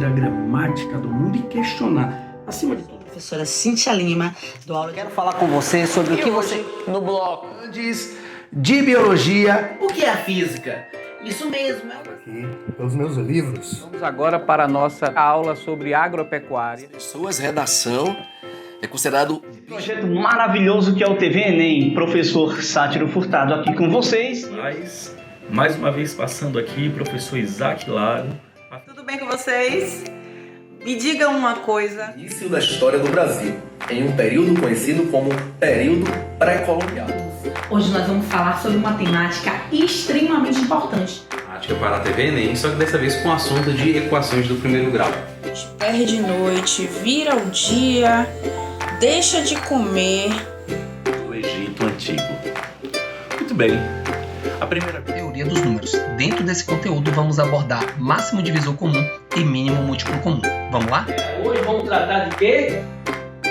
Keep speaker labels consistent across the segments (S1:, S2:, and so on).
S1: A gramática do mundo e questionar, acima de tudo.
S2: Professora Cíntia Lima, do aula. Quero falar com você sobre o que você...
S3: No bloco de biologia.
S2: O que é a física? Isso mesmo,
S4: Aqui, pelos meus livros.
S5: Vamos agora para a nossa aula sobre agropecuária.
S6: Suas redação é considerado
S7: um projeto maravilhoso que é o TV Enem. Professor Sátiro Furtado aqui com vocês.
S8: Mais uma vez passando aqui, professor Isaac Lago.
S9: Tudo bem com vocês? Me digam uma coisa.
S6: Início da história do Brasil, em um período conhecido como período pré-colonial.
S10: Hoje nós vamos falar sobre uma temática extremamente importante.
S11: Temática para a TV Enem, só que dessa vez com o assunto de equações do primeiro grau.
S12: Perde noite, vira o dia, deixa de comer.
S8: Do Egito Antigo. Muito bem. A primeira
S13: teoria dos números. Dentro desse conteúdo vamos abordar máximo divisor comum e mínimo múltiplo comum. Vamos lá?
S14: Hoje vamos tratar de quê?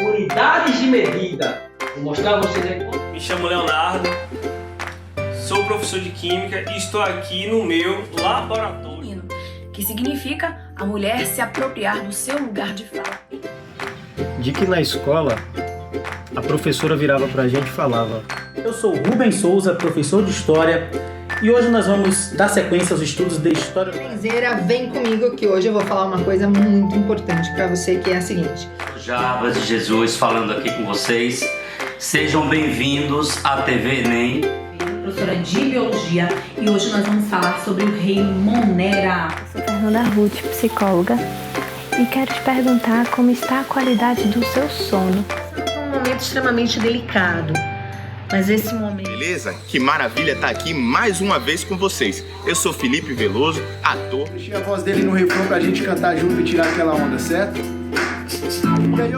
S14: Unidades de medida. Vou mostrar a vocês aqui.
S15: Me chamo Leonardo, sou professor de Química e estou aqui no meu laboratório.
S10: Que significa a mulher se apropriar do seu lugar de fala.
S16: De que na escola a professora virava pra gente e falava:
S17: eu sou Rubens Souza, professor de História, e hoje nós vamos dar sequência aos estudos de História.
S18: Benzeira, vem comigo que hoje eu vou falar uma coisa muito importante para você, que é a seguinte.
S19: Jarbas de Jesus falando aqui com vocês. Sejam bem-vindos à TV Enem.
S10: Professora de Biologia, e hoje nós vamos falar sobre o rei Monera.
S20: Eu sou Fernanda Ruth, psicóloga, e quero te perguntar como está a qualidade do seu sono.
S2: Um momento extremamente delicado. Mas esse momento...
S3: Beleza? Que maravilha estar aqui mais uma vez com vocês. Eu sou Felipe Veloso, ator.
S4: Deixei a voz dele no refrão pra gente cantar junto e tirar aquela onda, certo? E aí,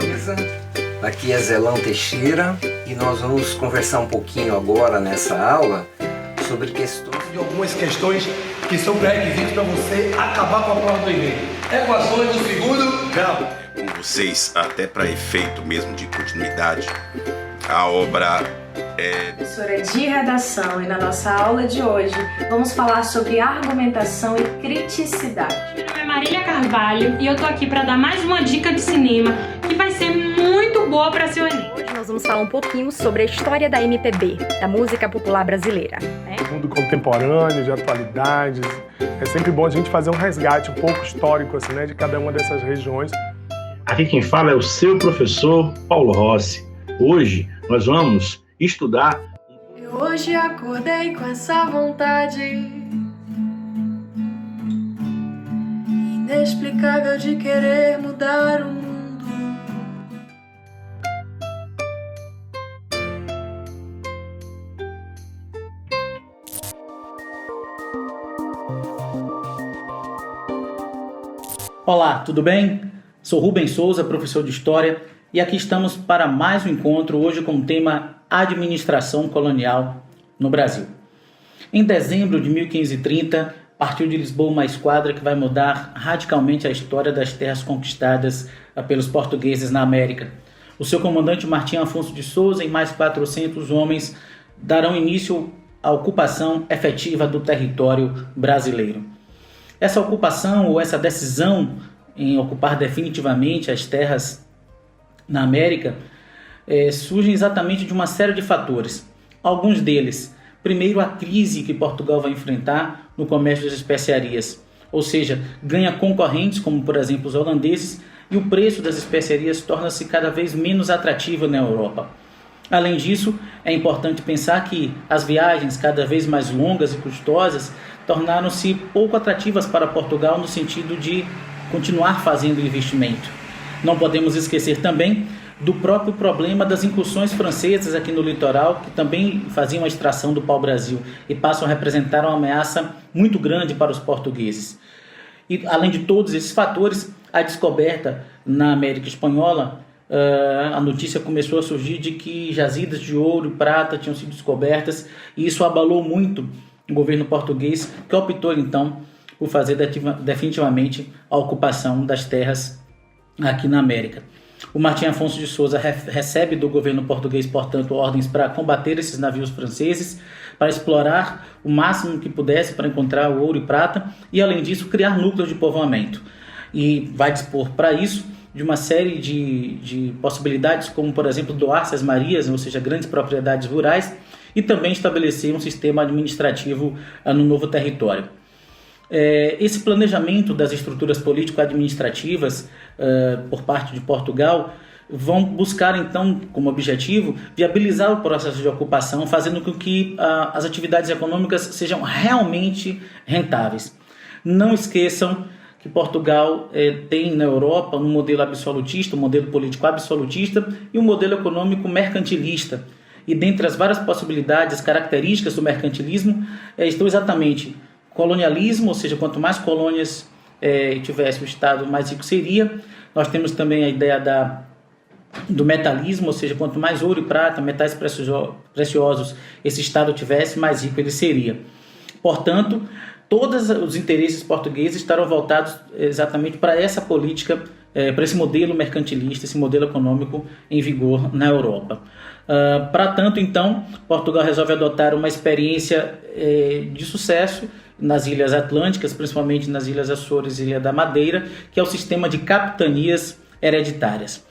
S6: Aqui é Zelão Teixeira e nós vamos conversar um pouquinho agora nessa aula sobre questões...
S3: E algumas questões que são pré-requisitos para você acabar com a prova do Enem. Equações do segundo grau.
S5: Com vocês, até para efeito mesmo de continuidade, a obra
S10: Professora de redação, e na nossa aula de hoje vamos falar sobre argumentação e criticidade.
S11: Meu nome é Marília Carvalho e eu tô aqui para dar mais uma dica de cinema que vai ser muito boa para seu Enem.
S20: Hoje nós vamos falar um pouquinho sobre a história da MPB, da música popular brasileira.
S17: Mundo contemporâneo, de atualidades. É sempre bom a gente fazer um resgate um pouco histórico assim, né, de cada uma dessas regiões.
S7: Aqui quem fala é o seu professor Paulo Rossi. Hoje nós vamos estudar.
S4: Eu hoje acordei com essa vontade inexplicável de querer mudar o mundo.
S17: Olá, tudo bem? Sou Rubens Souza, professor de História, e aqui estamos para mais um encontro, hoje com o tema Administração Colonial no Brasil. Em dezembro de 1530, partiu de Lisboa uma esquadra que vai mudar radicalmente a história das terras conquistadas pelos portugueses na América. O seu comandante Martim Afonso de Souza e mais 400 homens darão início à ocupação efetiva do território brasileiro. Essa ocupação ou essa decisão em ocupar definitivamente as terras na América surge exatamente de uma série de fatores. Alguns deles, primeiro, a crise que Portugal vai enfrentar no comércio das especiarias, ou seja, ganha concorrentes como, por exemplo, os holandeses, e o preço das especiarias torna-se cada vez menos atrativo na Europa. Além disso, é importante pensar que as viagens cada vez mais longas e custosas tornaram-se pouco atrativas para Portugal no sentido de continuar fazendo investimento. Não podemos esquecer também do próprio problema das incursões francesas aqui no litoral, que também faziam a extração do pau-brasil e passam a representar uma ameaça muito grande para os portugueses. E, além de todos esses fatores, a descoberta na América Espanhola a notícia começou a surgir de que jazidas de ouro e prata tinham sido descobertas, e isso abalou muito o governo português, que optou então por fazer definitivamente a ocupação das terras aqui na América. O Martim Afonso de Souza recebe do governo português, portanto, ordens para combater esses navios franceses, para explorar o máximo que pudesse para encontrar o ouro e prata e, além disso, criar núcleos de povoamento. E vai dispor para isso de uma série de possibilidades, como, por exemplo, doar Sés Marias, ou seja, grandes propriedades rurais, e também estabelecer um sistema administrativo no novo território. Esse planejamento das estruturas político-administrativas por parte de Portugal vão buscar, então, como objetivo, viabilizar o processo de ocupação, fazendo com que as atividades econômicas sejam realmente rentáveis. Não esqueçam que Portugal tem na Europa um modelo absolutista, um modelo político absolutista e um modelo econômico mercantilista. E dentre as várias possibilidades, características do mercantilismo, estão exatamente colonialismo, ou seja, quanto mais colônias tivesse o Estado, mais rico seria. Nós temos também a ideia do metalismo, ou seja, quanto mais ouro e prata, metais preciosos esse Estado tivesse, mais rico ele seria. Portanto, todos os interesses portugueses estarão voltados exatamente para essa política, para esse modelo mercantilista, esse modelo econômico em vigor na Europa. Para tanto, então, Portugal resolve adotar uma experiência de sucesso nas Ilhas Atlânticas, principalmente nas Ilhas Açores e Ilha da Madeira, que é o sistema de capitanias hereditárias.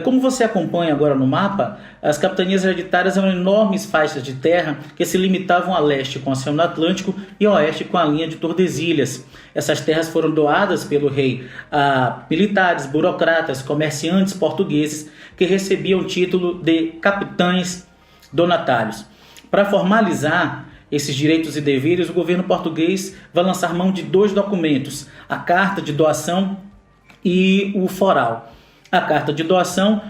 S17: Como você acompanha agora no mapa, as capitanias hereditárias eram enormes faixas de terra que se limitavam a leste com o Oceano Atlântico e a oeste com a linha de Tordesilhas. Essas terras foram doadas pelo rei a militares, burocratas, comerciantes portugueses que recebiam o título de capitães donatários. Para formalizar esses direitos e deveres, o governo português vai lançar mão de 2 documentos, a Carta de Doação e o Foral. A carta de doação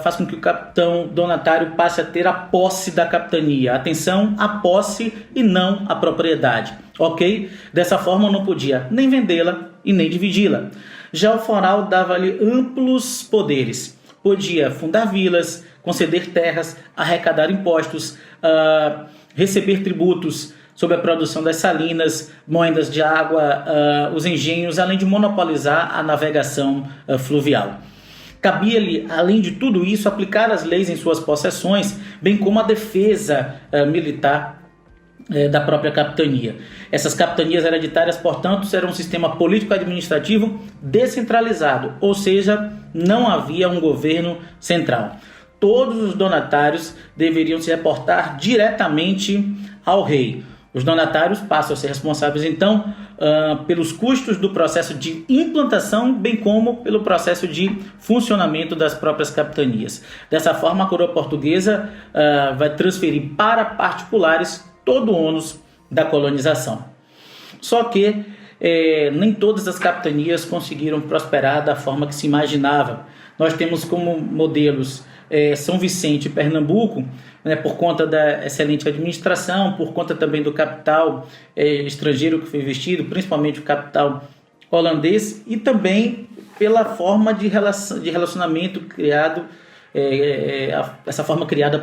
S17: faz com que o capitão donatário passe a ter a posse da capitania. Atenção, a posse e não a propriedade, ok? Dessa forma não podia nem vendê-la e nem dividi-la. Já o foral dava-lhe amplos poderes. Podia fundar vilas, conceder terras, arrecadar impostos, receber tributos sobre a produção das salinas, moedas de água, os engenhos, além de monopolizar a navegação fluvial. Cabia-lhe, além de tudo isso, aplicar as leis em suas possessões, bem como a defesa militar da própria capitania. Essas capitanias hereditárias, portanto, eram um sistema político-administrativo descentralizado, ou seja, não havia um governo central. Todos os donatários deveriam se reportar diretamente ao rei. Os donatários passam a ser responsáveis, então, pelos custos do processo de implantação, bem como pelo processo de funcionamento das próprias capitanias. Dessa forma, a coroa portuguesa vai transferir para particulares todo o ônus da colonização. Só que nem todas as capitanias conseguiram prosperar da forma que se imaginava. Nós temos como modelos São Vicente e Pernambuco, por conta da excelente administração, por conta também do capital estrangeiro que foi investido, principalmente o capital holandês, e também pela forma de relacionamento criado, essa forma criada,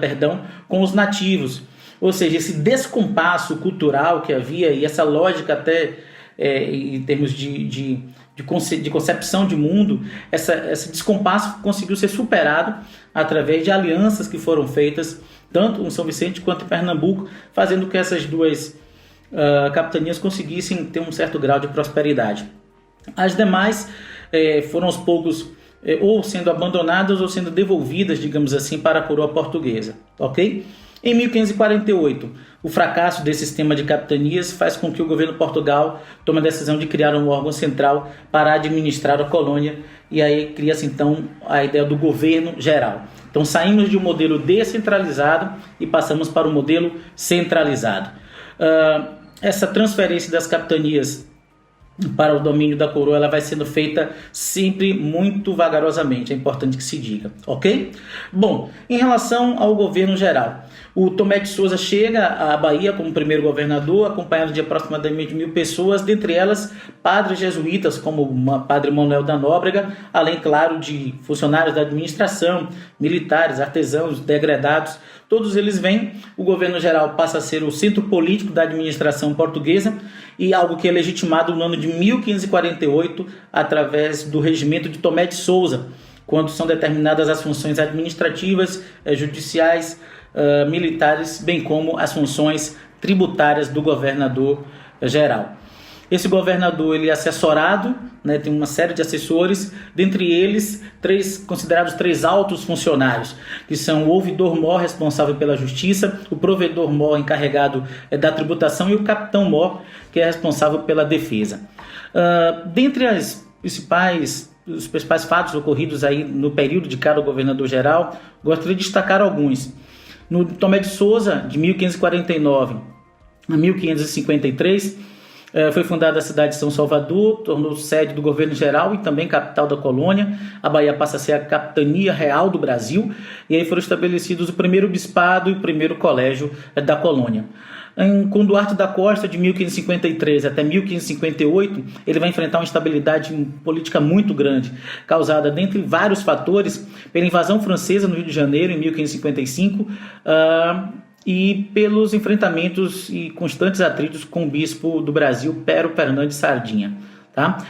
S17: com os nativos. Ou seja, esse descompasso cultural que havia e essa lógica até em termos de concepção de mundo, esse descompasso conseguiu ser superado através de alianças que foram feitas tanto em São Vicente quanto em Pernambuco, fazendo que essas duas capitanias conseguissem ter um certo grau de prosperidade. As demais foram aos poucos ou sendo abandonadas ou sendo devolvidas, digamos assim, para a coroa portuguesa, ok? Em 1548, o fracasso desse sistema de capitanias faz com que o governo de Portugal tome a decisão de criar um órgão central para administrar a colônia, e aí cria-se então a ideia do governo geral. Então saímos de um modelo descentralizado e passamos para um modelo centralizado. Essa transferência das capitanias para o domínio da coroa, ela vai sendo feita sempre muito vagarosamente, é importante que se diga, ok? Bom, em relação ao governo geral, o Tomé de Souza chega à Bahia como primeiro governador, acompanhado de aproximadamente 1.000 pessoas, dentre elas padres jesuítas, como o padre Manuel da Nóbrega, além, claro, de funcionários da administração, militares, artesãos, degredados, todos eles vêm. O governo geral passa a ser o centro político da administração portuguesa e algo que é legitimado no ano de 1548 através do regimento de Tomé de Souza, quando são determinadas as funções administrativas, judiciais, militares, bem como as funções tributárias do governador geral. Esse governador ele é assessorado, né, tem uma série de assessores, dentre eles considerados três altos funcionários, que são o ouvidor-mor, responsável pela justiça, o provedor-mor, encarregado da tributação, e o capitão-mor, que é responsável pela defesa. Dentre os principais fatos ocorridos aí no período de cada governador geral, gostaria de destacar alguns. No Tomé de Souza, de 1549 a 1553, foi fundada a cidade de São Salvador, tornou-se sede do governo geral e também capital da colônia. A Bahia passa a ser a capitania real do Brasil, e aí foram estabelecidos o primeiro bispado e o primeiro colégio da colônia. Com Duarte da Costa, de 1553 até 1558, ele vai enfrentar uma instabilidade política muito grande, causada, dentre vários fatores, pela invasão francesa no Rio de Janeiro, em 1555, e pelos enfrentamentos e constantes atritos com o bispo do Brasil, Pero Fernandes Sardinha. Tá?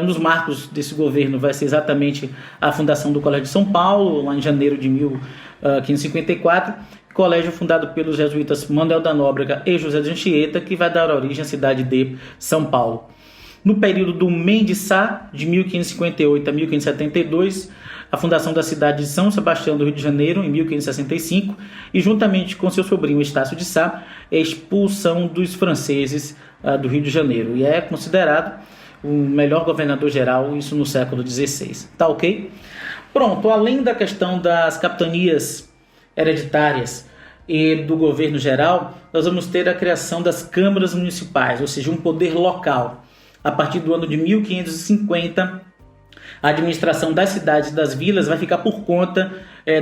S17: Um dos marcos desse governo vai ser exatamente a fundação do Colégio de São Paulo, lá em janeiro de 1554, colégio fundado pelos jesuítas Manuel da Nóbrega e José de Anchieta, que vai dar origem à cidade de São Paulo. No período do Mendes Sá, de 1558 a 1572, a fundação da cidade de São Sebastião do Rio de Janeiro, em 1565, e juntamente com seu sobrinho Estácio de Sá, a expulsão dos franceses do Rio de Janeiro, e é considerado o melhor governador geral, isso no século XVI. Tá ok? Pronto, além da questão das capitanias hereditárias e do governo geral, nós vamos ter a criação das câmaras municipais, ou seja, um poder local. A partir do ano de 1550, a administração das cidades e das vilas vai ficar por conta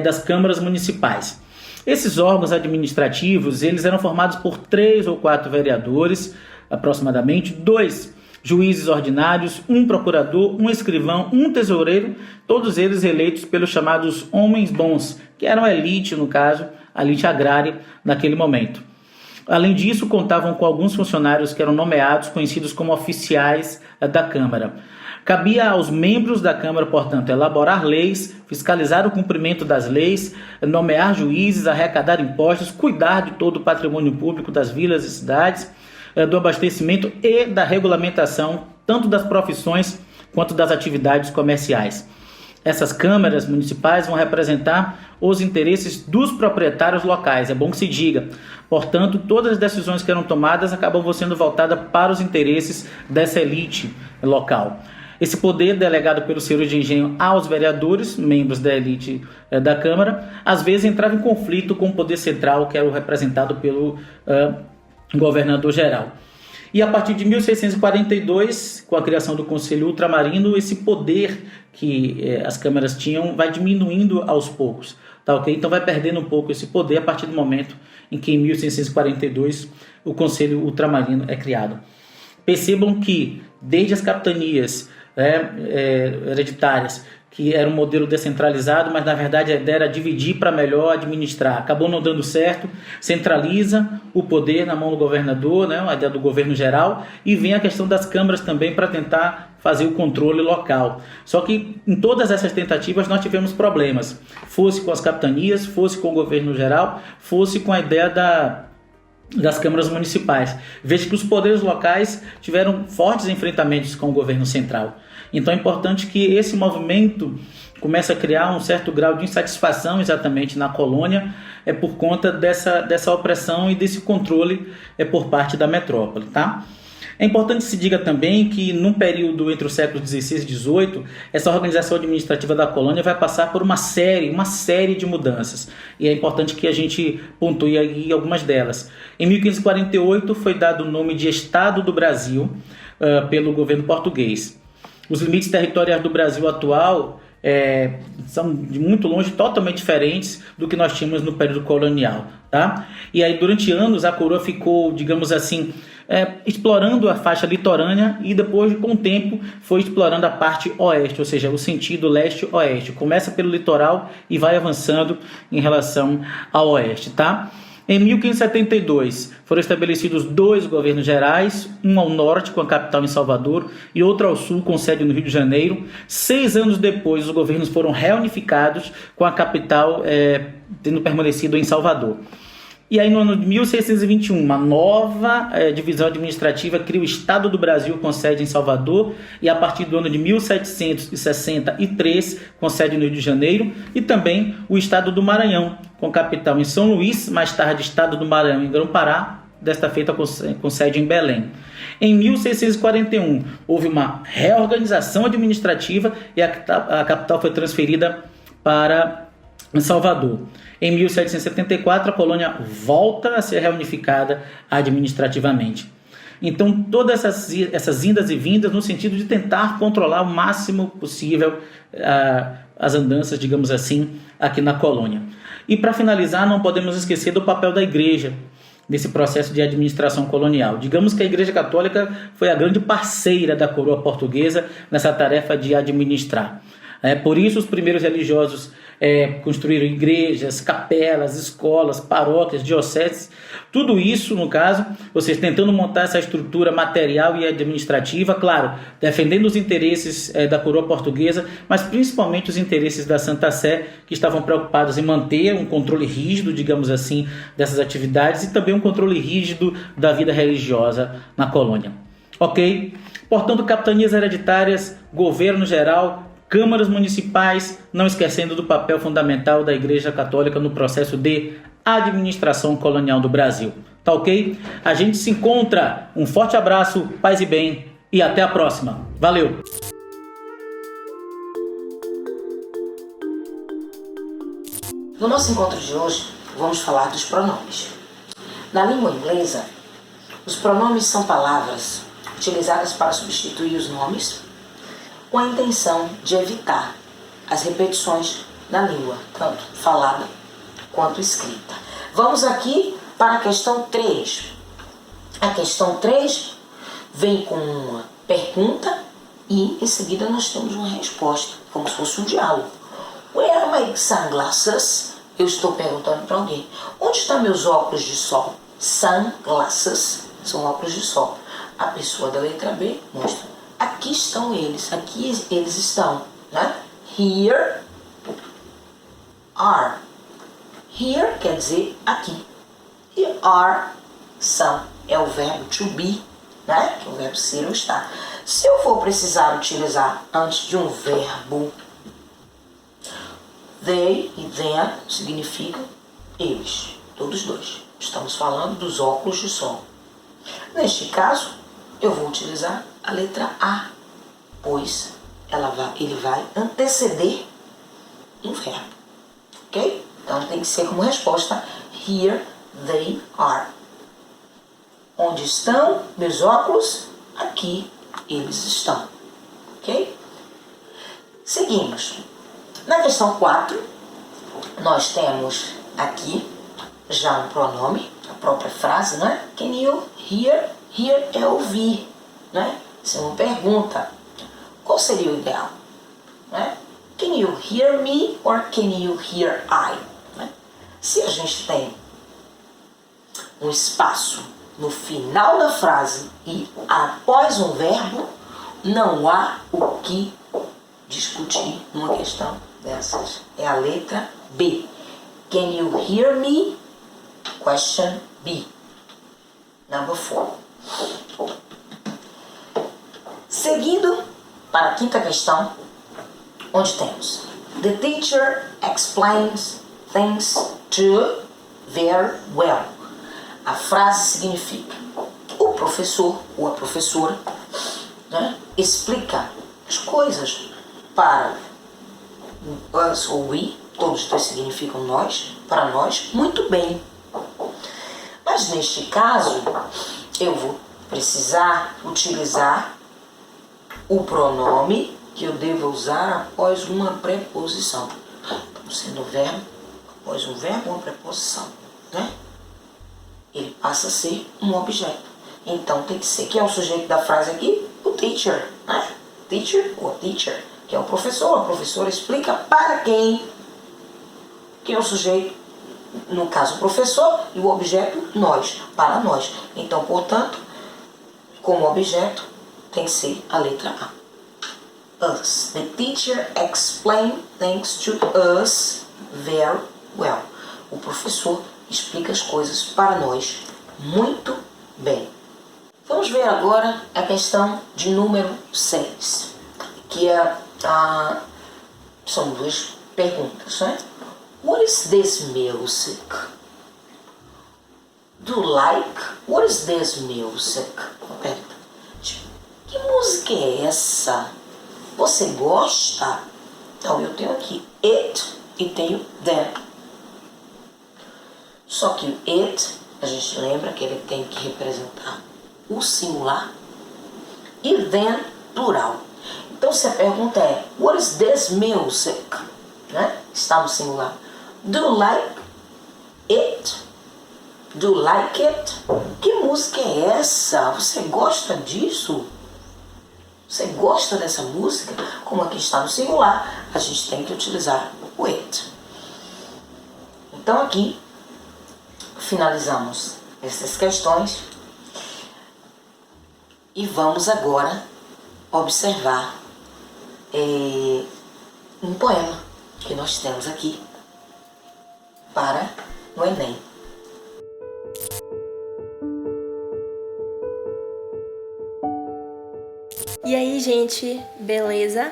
S17: das câmaras municipais. Esses órgãos administrativos, eles eram formados por 3 ou 4 vereadores, aproximadamente, 2 juízes ordinários, 1 procurador, 1 escrivão, 1 tesoureiro, todos eles eleitos pelos chamados homens bons, que eram a elite, no caso, a elite agrária naquele momento. Além disso, contavam com alguns funcionários que eram nomeados, conhecidos como oficiais da Câmara. Cabia aos membros da Câmara, portanto, elaborar leis, fiscalizar o cumprimento das leis, nomear juízes, arrecadar impostos, cuidar de todo o patrimônio público das vilas e cidades, do abastecimento e da regulamentação, tanto das profissões quanto das atividades comerciais. Essas câmaras municipais vão representar os interesses dos proprietários locais, é bom que se diga. Portanto, todas as decisões que eram tomadas acabam sendo voltadas para os interesses dessa elite local. Esse poder delegado pelo senhor de engenho aos vereadores, membros da elite da Câmara, às vezes entrava em conflito com o poder central, que era o representado pelo governador geral. E a partir de 1642, com a criação do Conselho Ultramarino, esse poder que as câmaras tinham vai diminuindo aos poucos. Tá, okay? Então vai perdendo um pouco esse poder a partir do momento em que, em 1642, o Conselho Ultramarino é criado. Percebam que, desde as capitanias hereditárias, que era um modelo descentralizado, mas na verdade a ideia era dividir para melhor administrar. Acabou não dando certo, centraliza o poder na mão do governador, né, a ideia do governo geral, e vem a questão das câmaras também para tentar fazer o controle local. Só que em todas essas tentativas nós tivemos problemas, fosse com as capitanias, fosse com o governo geral, fosse com a ideia das câmaras municipais. Veja que os poderes locais tiveram fortes enfrentamentos com o governo central. Então é importante que esse movimento comece a criar um certo grau de insatisfação exatamente na colônia, por conta dessa opressão e desse controle por parte da metrópole. Tá? É importante que se diga também que num período entre os séculos XVI e XVIII, essa organização administrativa da colônia vai passar por uma série de mudanças. E é importante que a gente pontue aí algumas delas. Em 1548 foi dado o nome de Estado do Brasil, pelo governo português. Os limites territoriais do Brasil atual são de muito longe totalmente diferentes do que nós tínhamos no período colonial, tá? E aí durante anos a coroa ficou, digamos assim, explorando a faixa litorânea e depois com o tempo foi explorando a parte oeste, ou seja, o sentido leste-oeste. Começa pelo litoral e vai avançando em relação ao oeste, tá? Em 1572 foram estabelecidos 2 governos gerais, um ao norte com a capital em Salvador e outro ao sul com sede no Rio de Janeiro. 6 anos depois os governos foram reunificados com a capital tendo permanecido em Salvador. E aí no ano de 1621 uma nova divisão administrativa cria o Estado do Brasil com sede em Salvador e a partir do ano de 1763 com sede no Rio de Janeiro e também o Estado do Maranhão com capital em São Luís, mais tarde Estado do Maranhão em Grão-Pará, desta feita com sede em Belém. Em 1641 houve uma reorganização administrativa e a capital foi transferida para Salvador. Em 1774, a colônia volta a ser reunificada administrativamente. Então, todas essas indas e vindas no sentido de tentar controlar o máximo possível as andanças, digamos assim, aqui na colônia. E para finalizar, não podemos esquecer do papel da igreja nesse processo de administração colonial. Digamos que a Igreja Católica foi a grande parceira da coroa portuguesa nessa tarefa de administrar. Por isso, os primeiros religiosos construíram igrejas, capelas, escolas, paróquias, dioceses, tudo isso, no caso, vocês tentando montar essa estrutura material e administrativa, claro, defendendo os interesses da coroa portuguesa, mas principalmente os interesses da Santa Sé, que estavam preocupados em manter um controle rígido, digamos assim, dessas atividades e também um controle rígido da vida religiosa na colônia. Ok? Portanto, capitanias hereditárias, governo geral, câmaras municipais, não esquecendo do papel fundamental da Igreja Católica no processo de administração colonial do Brasil. Tá ok? A gente se encontra. Um forte abraço, paz e bem e até a próxima. Valeu!
S21: No nosso encontro de hoje, vamos falar dos pronomes. Na língua inglesa, os pronomes são palavras utilizadas para substituir os nomes com a intenção de evitar as repetições na língua, tanto falada quanto escrita. Vamos aqui para a questão 3. A questão 3 vem com uma pergunta e em seguida nós temos uma resposta, como se fosse um diálogo. Where are my sunglasses? Eu estou perguntando para alguém. Onde estão meus óculos de sol? Sunglasses são óculos de sol. A pessoa da letra B mostra. Aqui estão eles, aqui eles estão, né? Here are. Here quer dizer aqui. E are são, é o verbo to be, né? Que é o verbo ser ou estar. Se eu for precisar utilizar antes de um verbo, they e them significam eles, todos dois. Estamos falando dos óculos de sol. Neste caso, eu vou utilizar a letra A, pois ele vai anteceder um verbo, ok? Então tem que ser como resposta, here they are. Onde estão meus óculos? Aqui eles estão, ok? Seguimos. Na questão 4, nós temos aqui já um pronome, a própria frase, né? Can you hear? Hear é ouvir, né? Isso é uma pergunta. Qual seria o ideal? Né? Can you hear me or can you hear I? Né? Se a gente tem um espaço no final da frase e após um verbo, não há o que discutir numa questão dessas. É a letra B. Can you hear me? Question B. Number 4. Seguindo para a quinta questão, onde temos The teacher explains things to very well. A frase significa o professor ou a professora, né, explica as coisas para us ou we, todos dois significam nós, para nós, muito bem. Mas neste caso, eu vou precisar utilizar o pronome que eu devo usar após uma preposição. Então, sendo verbo, após um verbo, uma preposição, né? Ele passa a ser um objeto. Então tem que ser, quem é o sujeito da frase aqui? O teacher, né? Teacher ou teacher, que é o professor. A professora explica para quem. Quem é o sujeito? No caso, o professor, e o objeto, nós, para nós. Então, portanto, como objeto, tem que ser a letra A. Us. The teacher explained things to us very well. O professor explica as coisas para nós muito bem. Vamos ver agora a questão de número 6, que são duas perguntas, né? What is this music? Do you like? What is this music? Que música é essa? Você gosta? Então eu tenho aqui it e tenho them. Só que o it, a gente lembra que ele tem que representar o singular e then plural. Então se a pergunta é what is this music? Né? Está no singular. Do you like it? Do you like it? Que música é essa? Você gosta disso? Você gosta dessa música? Como aqui está no singular, a gente tem que utilizar o it. Então aqui finalizamos essas questões e vamos agora observar um poema que nós temos aqui para o Enem.
S1: E aí, gente, beleza?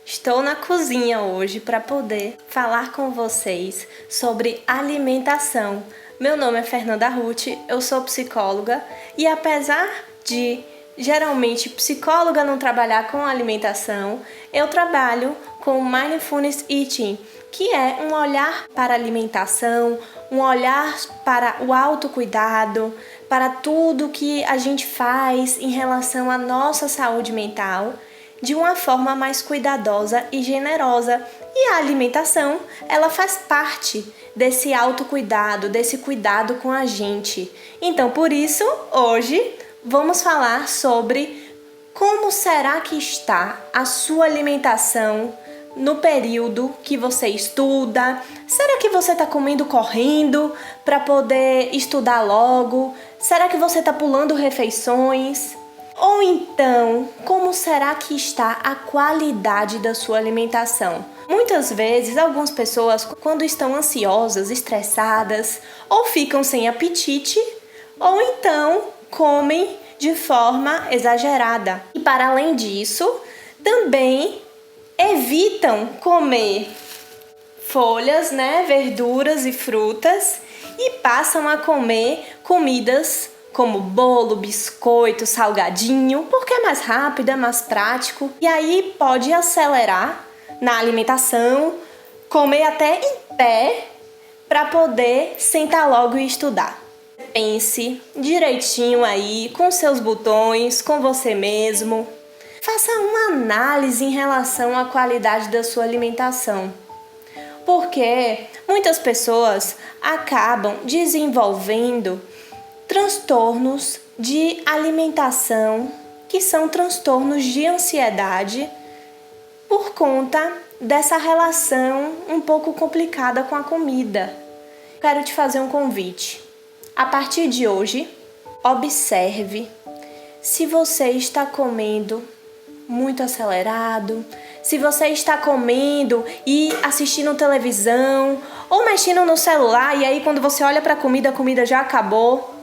S1: Estou na cozinha hoje para poder falar com vocês sobre alimentação. Meu nome é Fernanda Ruth, eu sou psicóloga e apesar de geralmente psicóloga não trabalhar com alimentação, eu trabalho com Mindfulness Eating, que é um olhar para a alimentação, um olhar para o autocuidado, para tudo que a gente faz em relação à nossa saúde mental, de uma forma mais cuidadosa e generosa. E a alimentação, ela faz parte desse autocuidado, desse cuidado com a gente. Então, por isso, hoje, vamos falar sobre como será que está a sua alimentação no período que você estuda. Será que você está comendo correndo para poder estudar logo? Será que você está pulando refeições? Ou então, como será que está a qualidade da sua alimentação? Muitas vezes, algumas pessoas, quando estão ansiosas, estressadas, ou ficam sem apetite, ou então comem de forma exagerada. E para além disso, também evitam comer folhas, verduras e frutas e passam a comer comidas como bolo, biscoito, salgadinho, porque é mais rápido, é mais prático. E aí pode acelerar na alimentação, comer até em pé para poder sentar logo e estudar. Pense direitinho aí com seus botões, com você mesmo. Faça uma análise em relação à qualidade da sua alimentação. Porque muitas pessoas acabam desenvolvendo transtornos de alimentação, que são transtornos de ansiedade, por conta dessa relação um pouco complicada com a comida. Quero te fazer um convite. A partir de hoje, observe se você está comendo muito acelerado, se você está comendo e assistindo televisão ou mexendo no celular e aí quando você olha para a comida já acabou.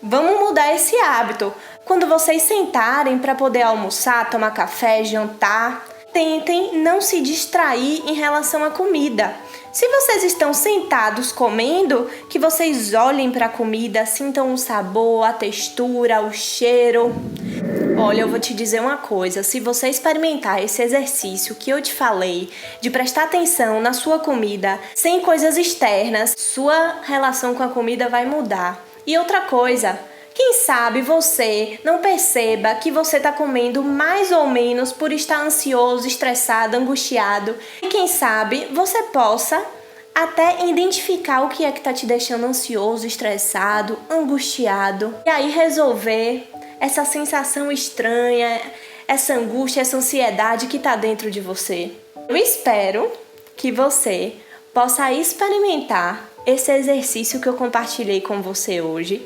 S1: Vamos mudar esse hábito. Quando vocês sentarem para poder almoçar, tomar café, jantar, tentem não se distrair em relação à comida. Se vocês estão sentados comendo, que vocês olhem para a comida, sintam o sabor, a textura, o cheiro. Olha, eu vou te dizer uma coisa, se você experimentar esse exercício que eu te falei, de prestar atenção na sua comida, sem coisas externas, sua relação com a comida vai mudar. E outra coisa, Quem sabe você não perceba que você está comendo mais ou menos por estar ansioso, estressado, angustiado. E quem sabe você possa até identificar o que é que está te deixando ansioso, estressado, angustiado. E aí resolver essa sensação estranha, essa angústia, essa ansiedade que está dentro de você. Eu espero que você possa experimentar esse exercício que eu compartilhei com você hoje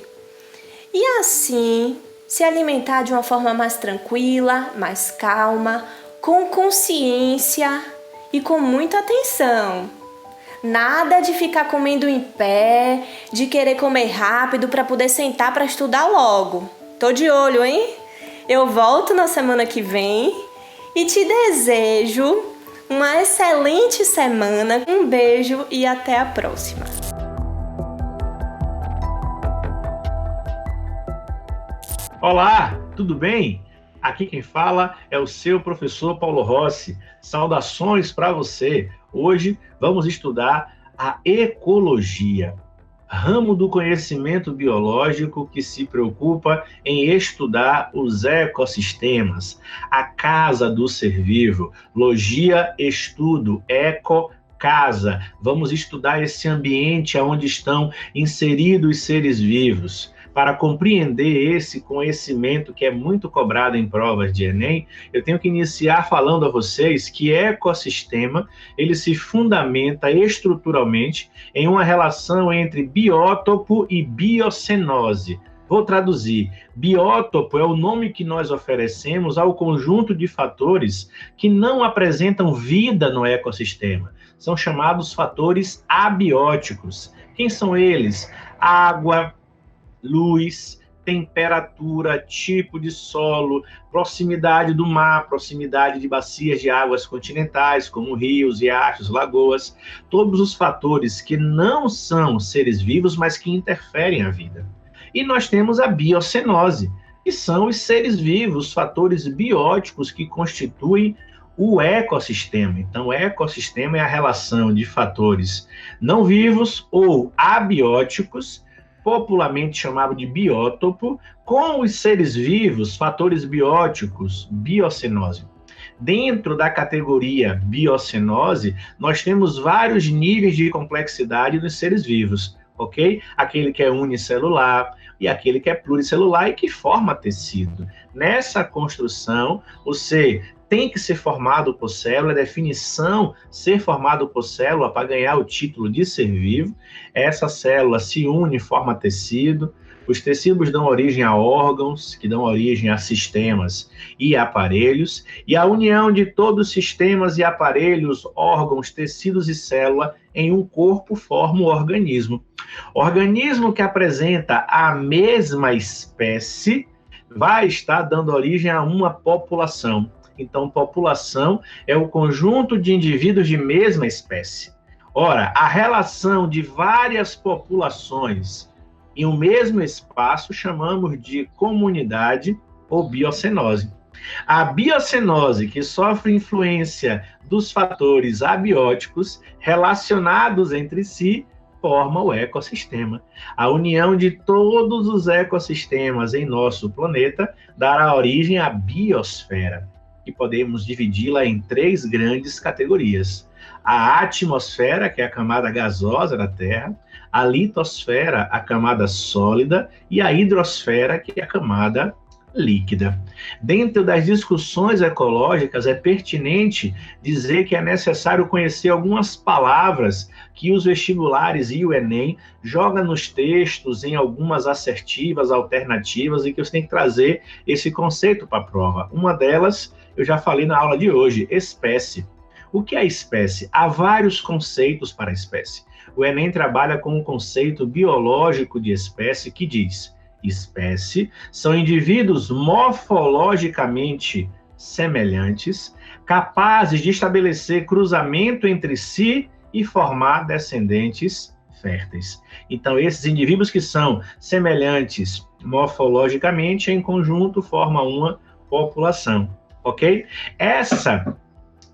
S1: e assim se alimentar de uma forma mais tranquila, mais calma, com consciência e com muita atenção. Nada de ficar comendo em pé, de querer comer rápido para poder sentar para estudar logo. Tô de olho, hein? Eu volto na semana que vem e te desejo uma excelente semana. Um beijo e até a próxima.
S7: Olá, tudo bem? Aqui quem fala é o seu professor Paulo Rossi. Saudações para você. Hoje vamos estudar a ecologia, ramo do conhecimento biológico que se preocupa em estudar os ecossistemas, a casa do ser vivo, logia, estudo, eco-casa. Vamos estudar esse ambiente onde estão inseridos os seres vivos. Para compreender esse conhecimento que é muito cobrado em provas de Enem, eu tenho que iniciar falando a vocês que ecossistema, ele se fundamenta estruturalmente em uma relação entre biótopo e biocenose. Vou traduzir. Biótopo é o nome que nós oferecemos ao conjunto de fatores que não apresentam vida no ecossistema. São chamados fatores abióticos. Quem são eles? Água, luz, temperatura, tipo de solo, proximidade do mar, proximidade de bacias de águas continentais, como rios, riachos, lagoas, todos os fatores que não são seres vivos, mas que interferem na vida. E nós temos a biocenose, que são os seres vivos, fatores bióticos que constituem o ecossistema. Então, o ecossistema é a relação de fatores não vivos ou abióticos, popularmente chamado de biótopo, com os seres vivos, fatores bióticos, biocenose. Dentro da categoria biocenose, nós temos vários níveis de complexidade dos seres vivos, ok? Aquele que é unicelular e aquele que é pluricelular e que forma tecido. Nessa construção, o ser tem que ser formado por célula, a definição ser formado por célula para ganhar o título de ser vivo. Essa célula se une e forma tecido. Os tecidos dão origem a órgãos, que dão origem a sistemas e aparelhos. E a união de todos os sistemas e aparelhos, órgãos, tecidos e célula em um corpo forma o organismo. Organismo que apresenta a mesma espécie vai estar dando origem a uma população. Então, população é o conjunto de indivíduos de mesma espécie. Ora, a relação de várias populações em um mesmo espaço chamamos de comunidade ou biocenose. A biocenose, que sofre influência dos fatores abióticos relacionados entre si, forma o ecossistema. A união de todos os ecossistemas em nosso planeta dará origem à biosfera, que podemos dividi-la em 3 grandes categorias. A atmosfera, que é a camada gasosa da Terra, a litosfera, a camada sólida, e a hidrosfera, que é a camada líquida. Dentro das discussões ecológicas, é pertinente dizer que é necessário conhecer algumas palavras que os vestibulares e o Enem jogam nos textos em algumas assertivas, alternativas, e que você tem que trazer esse conceito para a prova. Uma delas, eu já falei na aula de hoje, espécie. O que é espécie? Há vários conceitos para a espécie. O Enem trabalha com um conceito biológico de espécie que diz: espécie são indivíduos morfologicamente semelhantes, capazes de estabelecer cruzamento entre si e formar descendentes férteis. Então, esses indivíduos que são semelhantes morfologicamente, em conjunto, formam uma população, ok? Essa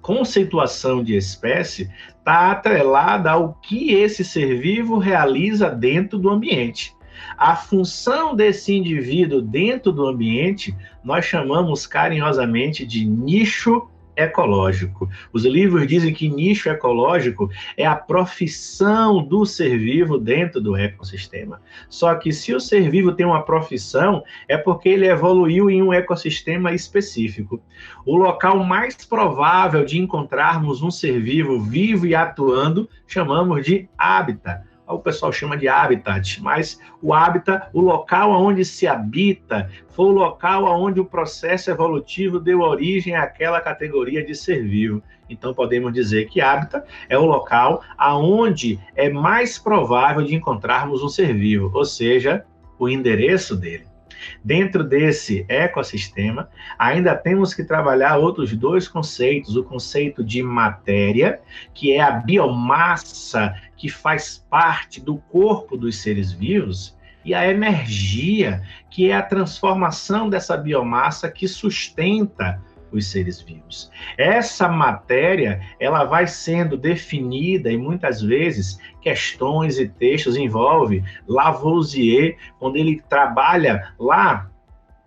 S7: conceituação de espécie está atrelada ao que esse ser vivo realiza dentro do ambiente. A função desse indivíduo dentro do ambiente, nós chamamos carinhosamente de nicho ecológico. Os livros dizem que nicho ecológico é a profissão do ser vivo dentro do ecossistema. Só que se o ser vivo tem uma profissão, é porque ele evoluiu em um ecossistema específico. O local mais provável de encontrarmos um ser vivo e atuando, chamamos de hábitat. O pessoal chama de habitat, mas o habitat, o local onde se habita, foi o local onde o processo evolutivo deu origem àquela categoria de ser vivo. Então podemos dizer que habitat é o local onde é mais provável de encontrarmos um ser vivo, ou seja, o endereço dele. Dentro desse ecossistema, ainda temos que trabalhar outros dois conceitos, o conceito de matéria, que é a biomassa que faz parte do corpo dos seres vivos, e a energia, que é a transformação dessa biomassa que sustenta os seres vivos. Essa matéria, ela vai sendo definida e muitas vezes questões e textos envolvem Lavoisier, quando ele trabalha lá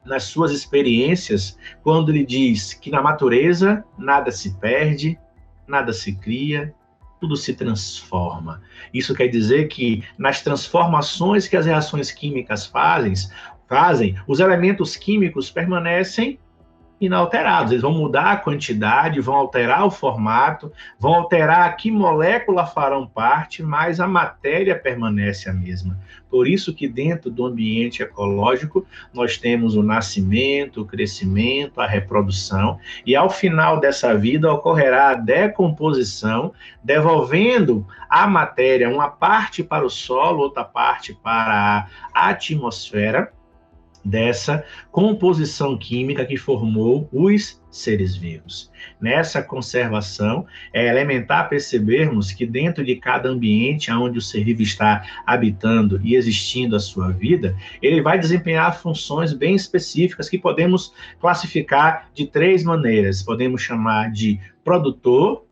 S7: nas suas experiências, quando ele diz que na natureza nada se perde, nada se cria, tudo se transforma. Isso quer dizer que nas transformações que as reações químicas fazem, os elementos químicos permanecem inalterados. Eles vão mudar a quantidade, vão alterar o formato, vão alterar que molécula farão parte, mas a matéria permanece a mesma. Por isso que dentro do ambiente ecológico nós temos o nascimento, o crescimento, a reprodução, e ao final dessa vida ocorrerá a decomposição, devolvendo a matéria, uma parte para o solo, outra parte para a atmosfera, dessa composição química que formou os seres vivos. Nessa conservação, é elementar percebermos que dentro de cada ambiente onde o ser vivo está habitando e existindo a sua vida, ele vai desempenhar funções bem específicas que podemos classificar de três maneiras. Podemos chamar de produtor,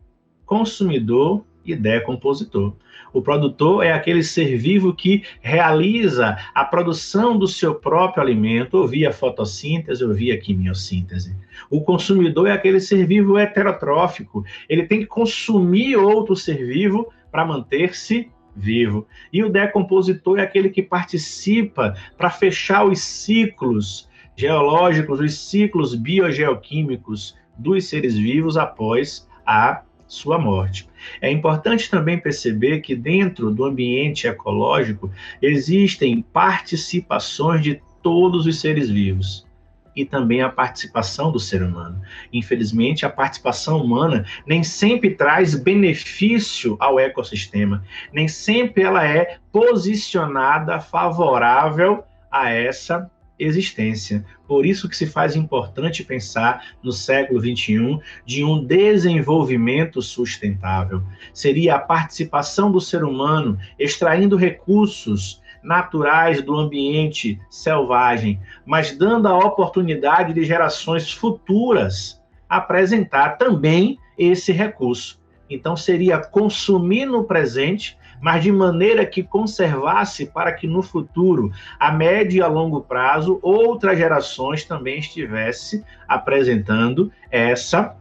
S7: consumidor e decompositor. O produtor é aquele ser vivo que realiza a produção do seu próprio alimento, ou via fotossíntese, ou via quimiossíntese. O consumidor é aquele ser vivo heterotrófico. Ele tem que consumir outro ser vivo para manter-se vivo. E o decompositor é aquele que participa para fechar os ciclos geológicos, os ciclos biogeoquímicos dos seres vivos após a sua morte. É importante também perceber que dentro do ambiente ecológico existem participações de todos os seres vivos e também a participação do ser humano. Infelizmente, a participação humana nem sempre traz benefício ao ecossistema, nem sempre ela é posicionada favorável a essa existência. Por isso que se faz importante pensar no século XXI de um desenvolvimento sustentável. Seria a participação do ser humano extraindo recursos naturais do ambiente selvagem, mas dando a oportunidade de gerações futuras apresentar também esse recurso. Então seria consumir no presente, mas de maneira que conservasse para que no futuro, a médio e a longo prazo, outras gerações também estivessem apresentando essa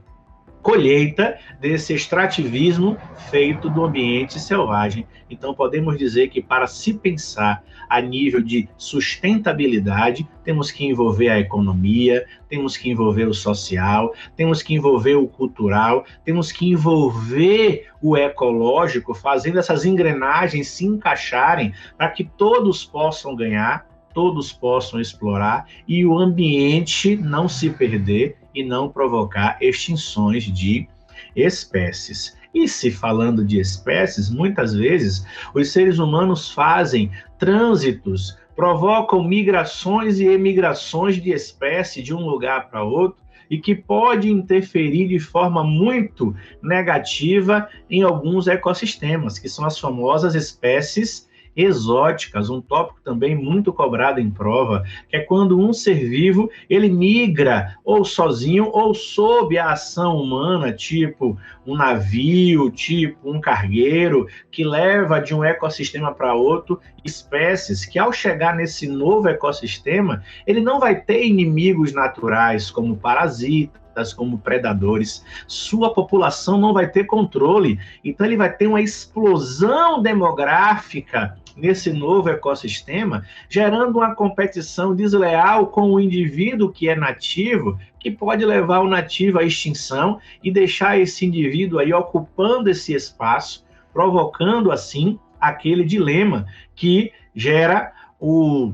S7: colheita desse extrativismo feito do ambiente selvagem. Então podemos dizer que para se pensar a nível de sustentabilidade, temos que envolver a economia, temos que envolver o social, temos que envolver o cultural, temos que envolver o ecológico, fazendo essas engrenagens se encaixarem para que todos possam ganhar, todos possam explorar e o ambiente não se perder e não provocar extinções de espécies. E se falando de espécies, muitas vezes os seres humanos fazem trânsitos, provocam migrações e emigrações de espécie de um lugar para outro e que pode interferir de forma muito negativa em alguns ecossistemas, que são as famosas espécies exóticas, um tópico também muito cobrado em prova, que é quando um ser vivo ele migra ou sozinho ou sob a ação humana, tipo um navio, tipo um cargueiro, que leva de um ecossistema para outro espécies que, ao chegar nesse novo ecossistema, ele não vai ter inimigos naturais como parasitas, como predadores, sua população não vai ter controle, então ele vai ter uma explosão demográfica nesse novo ecossistema, gerando uma competição desleal com o indivíduo que é nativo, que pode levar o nativo à extinção e deixar esse indivíduo aí ocupando esse espaço, provocando assim aquele dilema que gera o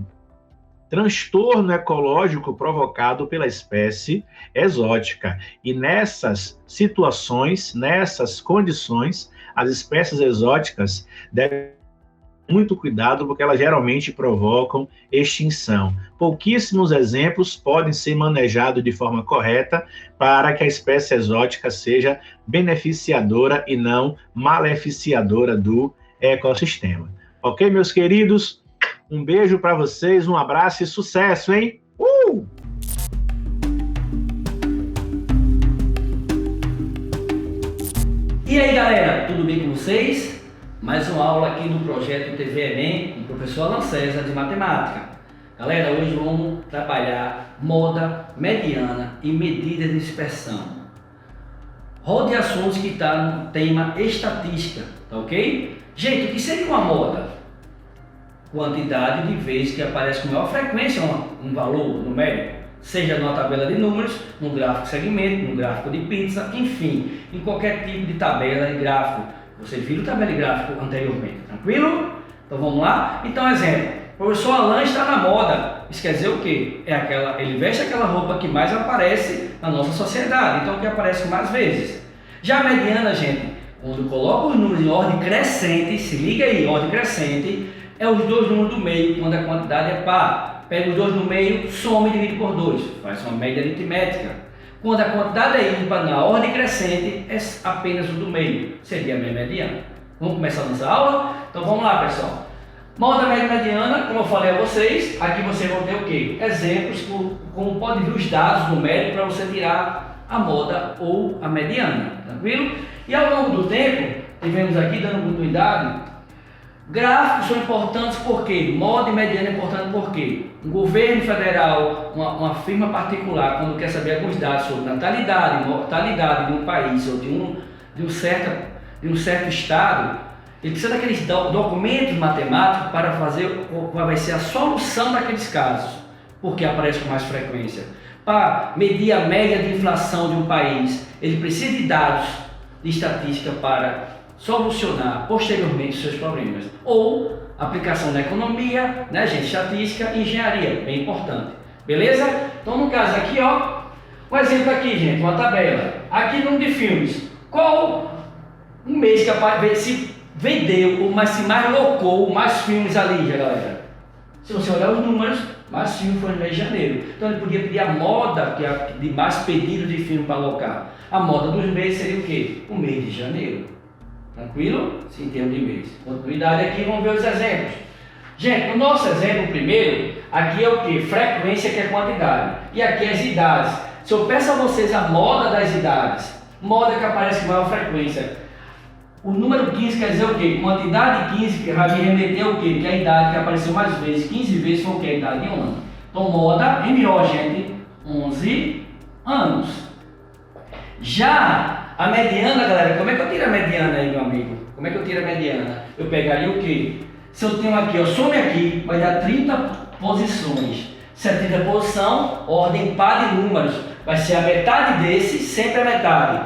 S7: transtorno ecológico provocado pela espécie exótica. E nessas situações, nessas condições, as espécies exóticas devem ter muito cuidado, porque elas geralmente provocam extinção. Pouquíssimos exemplos podem ser manejados de forma correta para que a espécie exótica seja beneficiadora e não maleficiadora do ecossistema. Ok, meus queridos? Um beijo para vocês, um abraço e sucesso, hein?
S9: E aí, galera, tudo bem com vocês? Mais uma aula aqui no projeto TV Enem, com o professor Alan César de Matemática. Galera, hoje vamos trabalhar moda, mediana e medida de dispersão. Rol de assuntos que está no tema estatística, tá ok? Gente, o que seria uma moda? Quantidade de vezes que aparece com maior frequência um valor numérico, seja numa tabela de números, num gráfico de segmento, num gráfico de pizza, enfim, em qualquer tipo de tabela de gráfico. Você viu a tabela de gráfico anteriormente, tranquilo? Então vamos lá? Então, exemplo, o professor Alan está na moda. Isso quer dizer o quê? Ele veste aquela roupa que mais aparece na nossa sociedade, então que aparece mais vezes. Já a mediana, gente, quando coloca os números em ordem crescente, se liga aí, ordem crescente, é os dois números do meio, quando a quantidade é par. Pega os dois do meio, soma e divide por 2. Faz uma média aritmética. Quando a quantidade é ímpar na ordem crescente, é apenas o do meio. Seria a minha mediana. Vamos começar a nossa aula? Então vamos lá, pessoal. Moda média mediana, como eu falei a vocês, aqui vocês vão ter o quê? Exemplos, como pode ver os dados numéricos para você tirar a moda ou a mediana. Tranquilo? E ao longo do tempo, tivemos aqui dando continuidade. Gráficos são importantes porque moda e mediana é importante porque um governo federal, uma firma particular, quando quer saber alguns dados sobre natalidade, mortalidade de um país ou de um certo estado, ele precisa daqueles documentos matemáticos para fazer qual vai ser a solução daqueles casos, porque aparece com mais frequência. Para medir a média de inflação de um país, ele precisa de dados de estatística para solucionar posteriormente os seus problemas. Ou aplicação da economia, né, gente? Estatística e engenharia, bem importante. Beleza? Então, no caso aqui, ó, um exemplo aqui, gente, uma tabela. Aqui no número de filmes. Qual um mês que se vendeu, ou se mais locou, mais filmes ali, já, galera? Se você olhar os números, mais filmes foi no mês de janeiro. Então, ele podia pedir a moda que é de mais pedidos de filme para alocar. A moda dos meses seria o quê? O mês de janeiro. Tranquilo? Sim, em termos de mês. Continuidade aqui, vamos ver os exemplos. Gente, no nosso exemplo primeiro, aqui é o que? Frequência, que é quantidade. E aqui as idades. Se eu peço a vocês a moda das idades, moda que aparece com maior frequência, o número 15 quer dizer o quê? Quantidade 15 que vai me remeter o quê? Que é a idade que apareceu mais vezes, 15 vezes foi o quê? A idade de um ano. Então, moda, MO, gente, 11 anos. Já a mediana, galera, como é que eu tiro a mediana aí, meu amigo? Como é que eu tiro a mediana? Eu pegaria o quê? Se eu tenho aqui, ó, some aqui, vai dar 30 posições. Se é 30 posição, ordem par de números. Vai ser a metade desse, sempre a metade.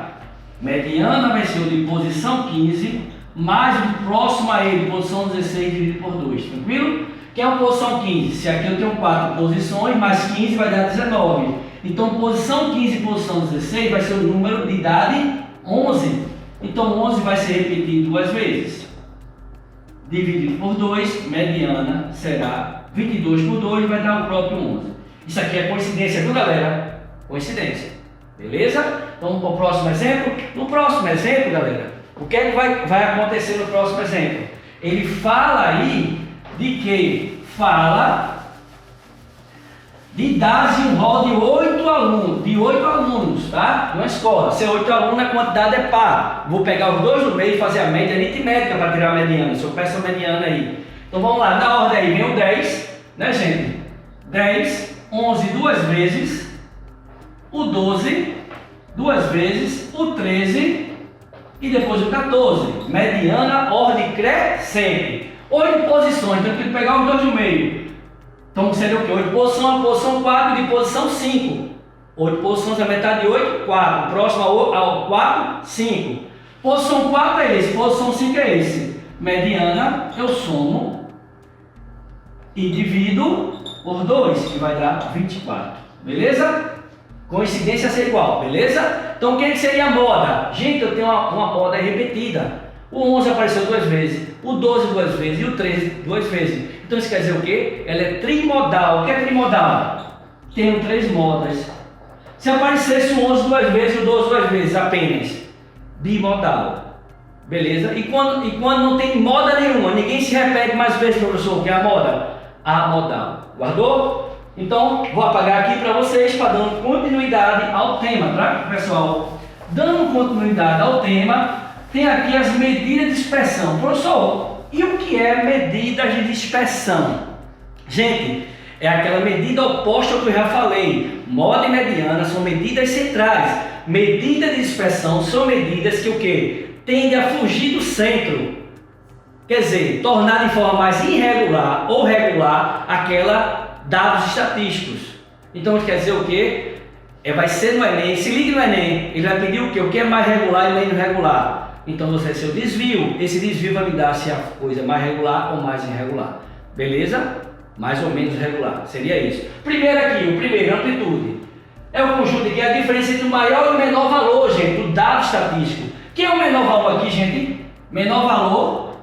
S9: Mediana vai ser o de posição 15, mais o próximo a ele, posição 16, dividido por 2. Tranquilo? Que é uma posição 15. Se aqui eu tenho 4 posições, mais 15 vai dar 19. Então, posição 15 e posição 16 vai ser o número de idade 11. Então, 11 vai ser repetido 2 vezes. Dividido por 2, mediana será 22 por 2, vai dar o próprio 11. Isso aqui é coincidência, viu, galera? Coincidência. Beleza? Então, vamos para o próximo exemplo. No próximo exemplo, galera, o que é que vai acontecer no próximo exemplo? Ele fala aí de quê? Fala de dar um rol de 8 alunos, tá? Numa escola. Se é 8 alunos, a quantidade é par. Vou pegar os dois no meio e fazer a média aritmética para tirar a mediana. Se eu peço a mediana aí. Então vamos lá, na ordem aí vem o 10, né, gente? 10, 11 duas vezes, o 12 duas vezes, o 13 e depois o 14. Mediana, ordem crescente. 8 posições, então eu tenho que pegar os dois no meio. Então seria o quê? 8 posições, a posição 4 e de posição 5. 8 posições, a metade de 8, 4. Próximo ao 4, 5. Posição 4 é esse, posição 5 é esse. Mediana, eu somo e divido por 2, que vai dar 24. Beleza? Coincidência ser igual, beleza? Então quem seria a moda? Gente, eu tenho uma moda repetida. O 11 apareceu 2 vezes, o 12 2 vezes e o 13 2 vezes. Então isso quer dizer o quê? Ela é trimodal. O que é trimodal? Tenho 3 modas. Se aparecesse o 11 2 vezes e o 12 2 vezes, apenas bimodal. Beleza? E quando não tem moda nenhuma, ninguém se repete mais vezes, professor, que é a moda? Amodal. Guardou? Então, vou apagar aqui para vocês, para dando continuidade ao tema, tá, pessoal? Dando continuidade ao tema, tem aqui as medidas de dispersão. Professor, e o que é medidas de dispersão? Gente, é aquela medida oposta ao que eu já falei. Moda e mediana são medidas centrais. Medidas de dispersão são medidas que o quê? Tendem a fugir do centro. Quer dizer, tornar de forma mais irregular ou regular aquela dados estatísticos. Então quer dizer o quê? Vai ser no Enem, se liga no Enem, ele vai pedir o quê? O que é mais regular e menos regular. Então você vai ser o desvio. Esse desvio vai me dar se a coisa é mais regular ou mais irregular. Beleza? Mais ou menos regular. Seria isso. Primeiro aqui, o primeiro, amplitude. É o conjunto aqui, a diferença entre o maior e o menor valor, gente, do dado estatístico. Quem é o menor valor aqui, gente? Menor valor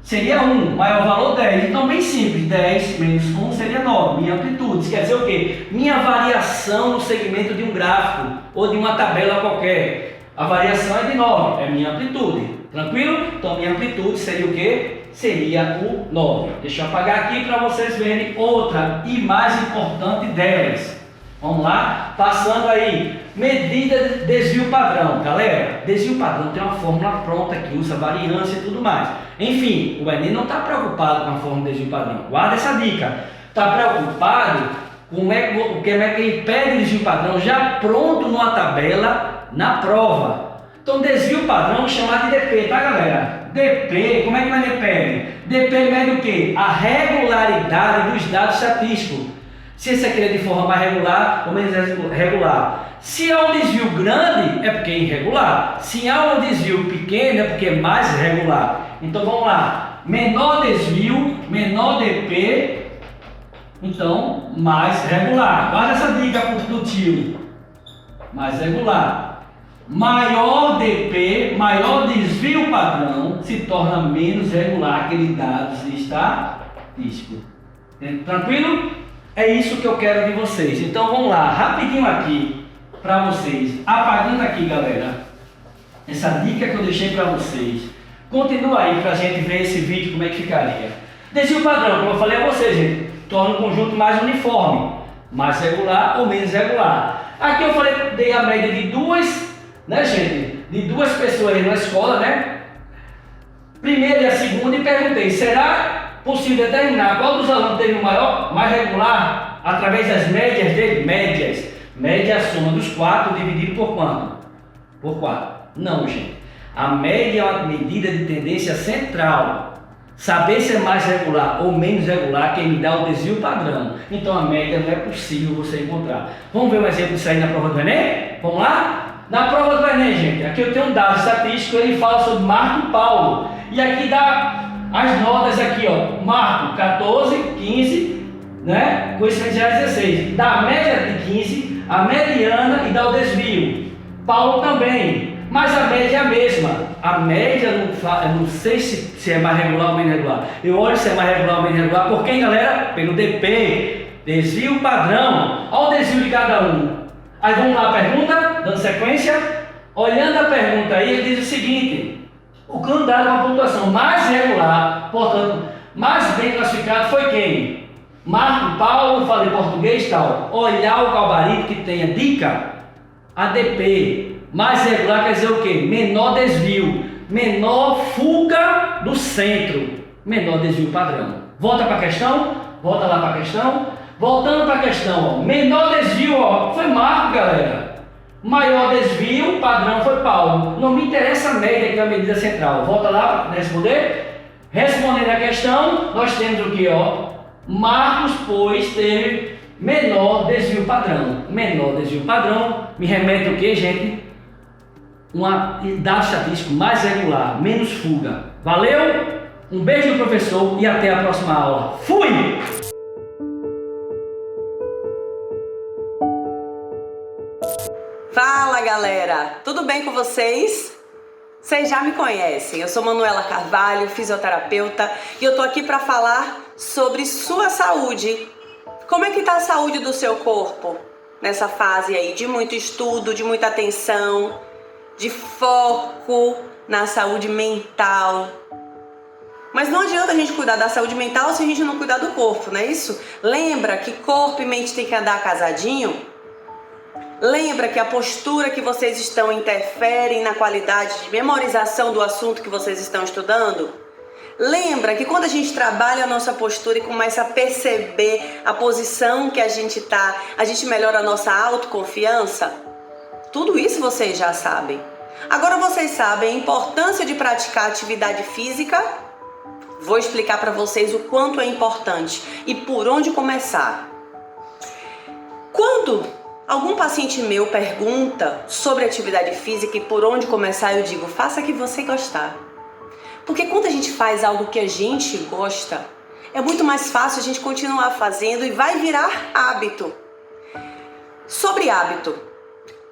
S9: seria 1, maior valor 10. Então bem simples, 10 menos 1 seria 9. Minha amplitude, isso quer dizer o quê? Minha variação no segmento de um gráfico ou de uma tabela qualquer. A variação é de 9, é minha amplitude. Tranquilo? Então minha amplitude seria o quê? Seria o 9. Deixa eu apagar aqui para vocês verem outra e mais importante delas. Vamos lá? Passando aí. Medida de desvio padrão. Galera, desvio padrão tem uma fórmula pronta que usa variância e tudo mais. Enfim, o Enem não está preocupado com a fórmula de desvio padrão. Guarda essa dica. Está preocupado com como é que ele pede o desvio padrão já pronto numa tabela na prova. Então, desvio padrão chamado de DP, tá, galera? DP, como é que o Enem pede? DP mede o quê? A regularidade dos dados estatísticos. Se esse aqui é de forma mais regular ou menos regular. Se há um desvio grande, é porque é irregular. Se há um desvio pequeno, é porque é mais regular. Então vamos lá. Menor desvio, menor DP, então mais regular. Guarda essa dica do tio. Mais regular. Maior DP, maior desvio padrão, se torna menos regular aquele dado estatístico. Tranquilo? É isso que eu quero de vocês. Então vamos lá, rapidinho aqui para vocês. Apagando aqui, galera, essa dica que eu deixei para vocês. Continua aí para a gente ver esse vídeo como é que ficaria. Desvio padrão, como eu falei a vocês, gente, torna o conjunto mais uniforme, mais regular ou menos regular. Aqui eu falei, dei a média de duas, né, gente? De duas pessoas na escola, né? Primeira e a segunda, e perguntei, será possível determinar qual dos alunos teve o maior, mais regular, através das médias dele? Médias. Média é a soma dos 4 dividido por quanto? Por 4. Não, gente. A média é uma medida de tendência central. Saber se é mais regular ou menos regular, quem me dá o desvio padrão. Então a média não é possível você encontrar. Vamos ver um exemplo disso aí na prova do Enem? Vamos lá? Na prova do Enem, gente, aqui eu tenho um dado estatístico, ele fala sobre Marco e Paulo. E aqui dá as notas aqui, ó, Marco 14, 15, né? Coeficiente geral 16. Dá a média de 15, a mediana e dá o desvio. Paulo também, mas a média é a mesma. A média, eu não sei se é mais regular ou menos regular. Eu olho se é mais regular ou menos regular. Por quem, galera? Pelo DP, desvio padrão. Olha o desvio de cada um. Aí vamos lá a pergunta, dando sequência. Olhando a pergunta aí, ele diz o seguinte. O candidato com a pontuação mais regular, portanto, mais bem classificado foi quem? Marco Paulo, falei português tal. Olhar o gabarito que tenha dica, ADP. Mais regular quer dizer o quê? Menor desvio, menor fuga do centro, menor desvio padrão. Volta para a questão, volta lá para a questão. Voltando para a questão, ó, menor desvio, ó, foi Marco, galera. Maior desvio, padrão foi Paulo. Não me interessa a média, que é a medida central. Volta lá para responder. Respondendo a questão, nós temos o que, ó? Marcos, pois, teve menor desvio padrão. Menor desvio padrão me remete o que, gente? Um dado estatístico mais regular, menos fuga. Valeu? Um beijo do professor e até a próxima aula. Fui!
S12: Fala galera, tudo bem com vocês? Vocês já me conhecem, eu sou Manuela Carvalho, fisioterapeuta, e eu tô aqui para falar sobre sua saúde. Como é que tá a saúde do seu corpo nessa fase aí de muito estudo, de muita atenção, de foco na saúde mental? Mas não adianta a gente cuidar da saúde mental se a gente não cuidar do corpo, não é isso? Lembra que corpo e mente tem que andar casadinho? Lembra que a postura que vocês estão interfere na qualidade de memorização do assunto que vocês estão estudando? Lembra que quando a gente trabalha a nossa postura e começa a perceber a posição que a gente tá, a gente melhora a nossa autoconfiança? Tudo isso vocês já sabem. Agora vocês sabem a importância de praticar atividade física? Vou explicar para vocês o quanto é importante e por onde começar. Quando algum paciente meu pergunta sobre atividade física e por onde começar, eu digo, faça o que você gostar. Porque quando a gente faz algo que a gente gosta, é muito mais fácil a gente continuar fazendo e vai virar hábito. Sobre hábito,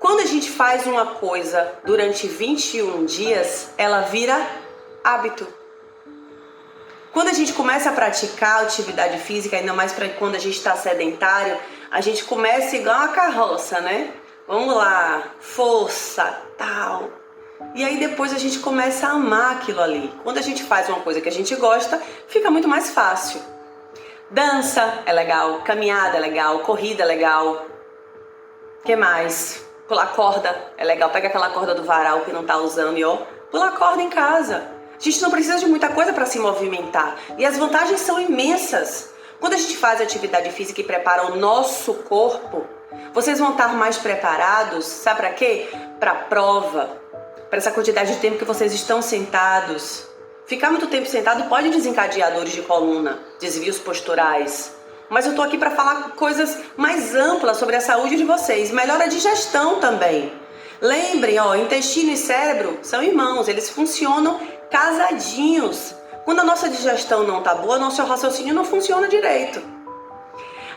S12: quando a gente faz uma coisa durante 21 dias, ela vira hábito. Quando a gente começa a praticar atividade física, ainda mais para quando a gente está sedentário, a gente começa igual uma carroça, né? Vamos lá, força, tal. E aí depois a gente começa a amar aquilo ali. Quando a gente faz uma coisa que a gente gosta, fica muito mais fácil. Dança é legal, caminhada é legal, corrida é legal. O que mais? Pular corda é legal. Pega aquela corda do varal que não tá usando e ó, pula corda em casa. A gente não precisa de muita coisa para se movimentar. E as vantagens são imensas. Quando a gente faz atividade física e prepara o nosso corpo, vocês vão estar mais preparados, sabe para quê? Para a prova, para essa quantidade de tempo que vocês estão sentados. Ficar muito tempo sentado pode desencadear dores de coluna, desvios posturais. Mas eu tô aqui para falar coisas mais amplas sobre a saúde de vocês. Melhora a digestão também. Lembrem, ó, intestino e cérebro são irmãos, eles funcionam casadinhos. Quando a nossa digestão não tá boa, nosso raciocínio não funciona direito.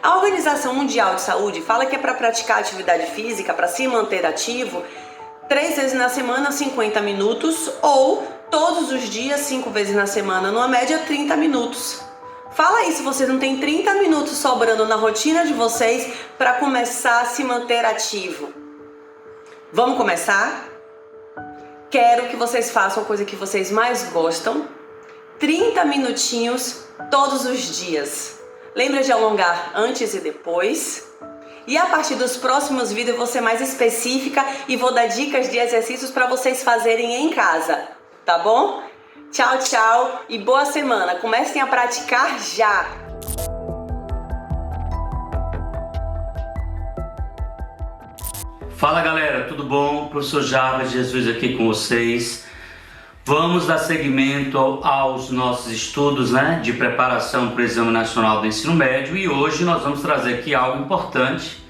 S12: A Organização Mundial de Saúde fala que é para praticar atividade física, para se manter ativo, 3 vezes na semana, 50 minutos, ou todos os dias, 5 vezes na semana, numa média, 30 minutos. Fala aí se vocês não têm 30 minutos sobrando na rotina de vocês para começar a se manter ativo. Vamos começar? Quero que vocês façam a coisa que vocês mais gostam, 30 minutinhos todos os dias. Lembra de alongar antes e depois. E a partir dos próximos vídeos eu vou ser mais específica e vou dar dicas de exercícios para vocês fazerem em casa, tá bom? Tchau, tchau e boa semana. Comecem a praticar já!
S19: Fala galera, tudo bom? Professor Jarbas Jesus aqui com vocês. Vamos dar seguimento aos nossos estudos, né, de preparação para o Exame Nacional do Ensino Médio, e hoje nós vamos trazer aqui algo importante,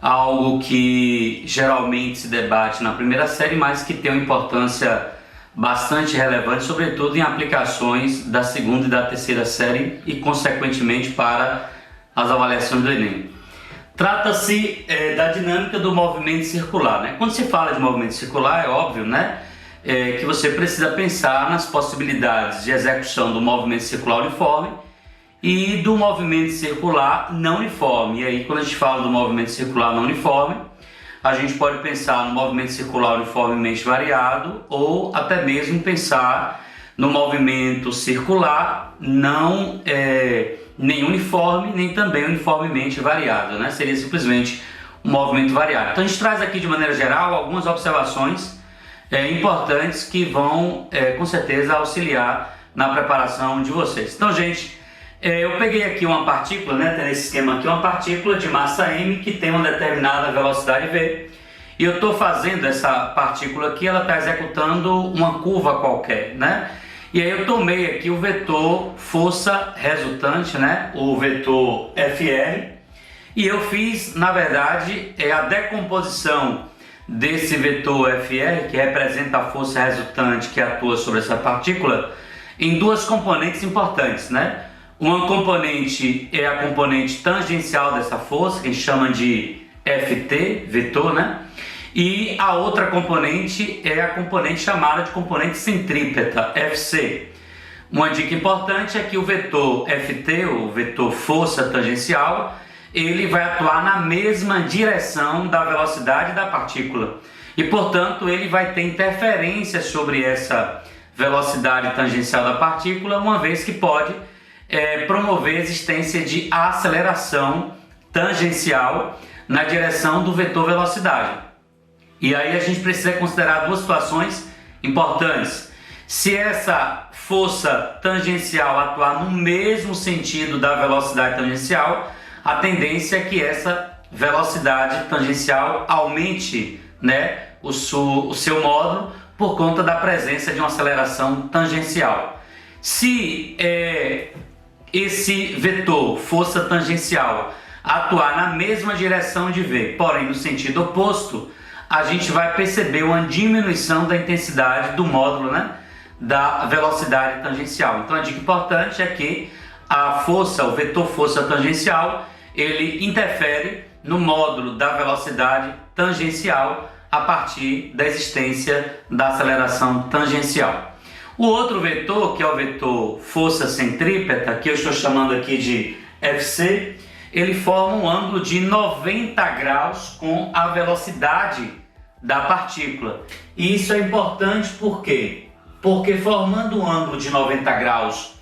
S19: algo que geralmente se debate na primeira série, mas que tem uma importância bastante relevante, sobretudo em aplicações da segunda e da terceira série e consequentemente para as avaliações do Enem. Trata-se da dinâmica do movimento circular, né? Quando se fala de movimento circular, é óbvio, né, que você precisa pensar nas possibilidades de execução do movimento circular uniforme e do movimento circular não uniforme. E aí, quando a gente fala do movimento circular não uniforme, a gente pode pensar no movimento circular uniformemente variado ou até mesmo pensar no movimento circular não nem uniforme, nem também uniformemente variado, né? Seria simplesmente um movimento variado. Então a gente traz aqui de maneira geral algumas observações importantes que vão com certeza auxiliar na preparação de vocês. Então, gente, eu peguei aqui uma partícula, né? Tem nesse esquema aqui uma partícula de massa m que tem uma determinada velocidade v, e eu estou fazendo essa partícula aqui, ela está executando uma curva qualquer, né? E aí eu tomei aqui o vetor força resultante, né? O vetor FR, e eu fiz, na verdade, a decomposição desse vetor FR, que representa a força resultante que atua sobre essa partícula, em duas componentes importantes, né? Uma componente é a componente tangencial dessa força, que a gente chama de FT, vetor, né? E a outra componente é a componente chamada de componente centrípeta, FC. Uma dica importante é que o vetor FT, o vetor força tangencial, ele vai atuar na mesma direção da velocidade da partícula. E, portanto, ele vai ter interferência sobre essa velocidade tangencial da partícula, uma vez que pode promover a existência de aceleração tangencial na direção do vetor velocidade. E aí a gente precisa considerar duas situações importantes. Se essa força tangencial atuar no mesmo sentido da velocidade tangencial, a tendência é que essa velocidade tangencial aumente, né, o seu módulo por conta da presença de uma aceleração tangencial. Se esse vetor, força tangencial, atuar na mesma direção de V, porém no sentido oposto, a gente vai perceber uma diminuição da intensidade do módulo, né, da velocidade tangencial. Então a dica importante é que a força, o vetor força tangencial, ele interfere no módulo da velocidade tangencial a partir da existência da aceleração tangencial. O outro vetor, que é o vetor força centrípeta, que eu estou chamando aqui de FC, ele forma um ângulo de 90 graus com a velocidade da partícula. E isso é importante por quê? Porque formando um ângulo de 90 graus